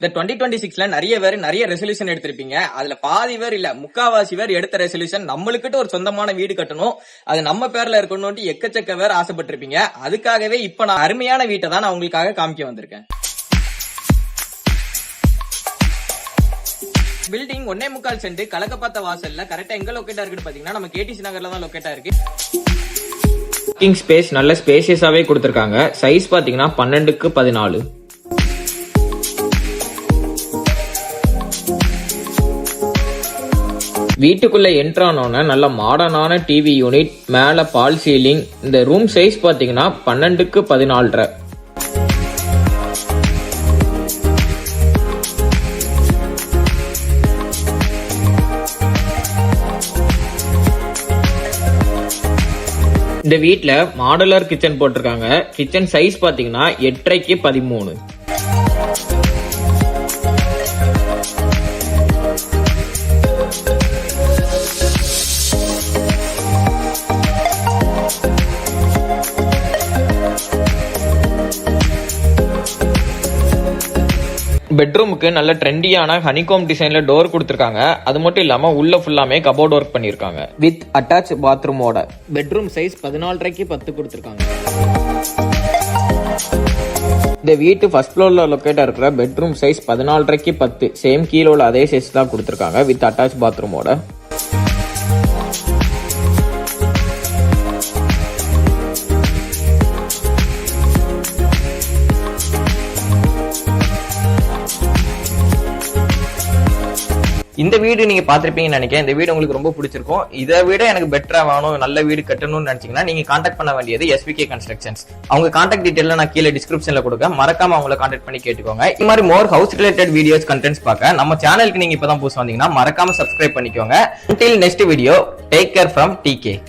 இந்த 2026ல நிறைய பேர் நிறைய ரெசல்யூஷன் எடுத்திருப்பீங்க. அதுல பாதி பேர் இல்ல முக்காவாசி பேர் எடுத்த ரெசல்யூஷன் நம்மளுக்கிட்ட ஒரு சொந்தமான வீடு கட்டணும், அது நம்ம பேர்ல இருக்கணும்னு எக்கச்சக்க பேர் ஆசைப்பட்டிருப்பீங்க. அதுக்காகவே இப்ப நான் அருமையான வீட்டை தான் நான் உங்களுக்காக காமிக்க வந்திருக்கேன். பில்டிங் 1.25 சென்ட் கலக்கப்பாத்த வாசல்ல கரெக்டா எங்க லொகேட்டா இருக்குன்னு பாத்தீங்கன்னா நம்ம கேடிசி நகர்ல தான் லொகேட்டா இருக்கு. பார்க்கிங் ஸ்பேஸ் நல்ல ஸ்பேசியஸாவே கொடுத்திருக்காங்க. சைஸ் பாத்தீங்கன்னா 12x14. வீட்டுக்குள்ள என்ட்ரானோன்னு நல்ல மாடர்னான டிவி யூனிட், மேல பால் சீலிங். இந்த ரூம் சைஸ் பாத்தீங்கன்னா 12x14. இந்த வீட்ல மாடுலர் கிச்சன் போட்டிருக்காங்க. கிச்சன் சைஸ் பாத்தீங்கன்னா 8x13. பெட்ரூமுக்கு நல்ல ட்ரெண்டியான ஹனிகோம் டிசைன்ல டோர் கொடுத்திருக்காங்க. அது மட்டும் இல்லாம உள்ள ஃபுல்லாமே கபோர்ட் ஒர்க் பண்ணிருக்காங்க வித் அட்டாச் பாத்ரூமோட. பெட்ரூம் சைஸ் 14x10 கொடுத்திருக்காங்க. இந்த வீட்டு ஃபர்ஸ்ட் ஃப்ளோர்ல லொகேட்டா இருக்கிற பெட்ரூம் சைஸ் 14x10. சேம் கீழே உள்ள அதே சைஸ் தான் கொடுத்திருக்காங்க வித் அட்டாச் பாத்ரூமோட. இந்த வீடு நீங்க பாத்திருப்பீங்கன்னு நினைக்கிறேன். இந்த வீடு உங்களுக்கு ரொம்ப பிடிச்சிருக்கும். இதை விட எனக்கு பெட்டரா வேணும், நல்ல வீடு கட்டணும்னு நினைச்சீங்கன்னா நீங்க கான்டாக்ட் பண்ண வேண்டியது SVK கன்ஸ்ட்ரக்ஷன்ஸ். அவங்க கான்டாக்ட் டீடைல் நான் கீழே டிஸ்கிரிப்ஷன்ல கொடுக்க, மறக்காம அவங்களை கான்டாக்ட் பண்ணி கேட்டுக்கோங்க. இந்த மாதிரி மோர் ஹவுஸ் ரிலேட்டட் வீடியோஸ் கண்டென்ட்ஸ் பார்க்க நம்ம சேனலுக்கு நீங்க இப்பதான் புதுசா வந்தீங்கன்னா மறக்காம சப்ஸ்கிரைப் பண்ணிக்கோங்க. Until next video, take care from TK.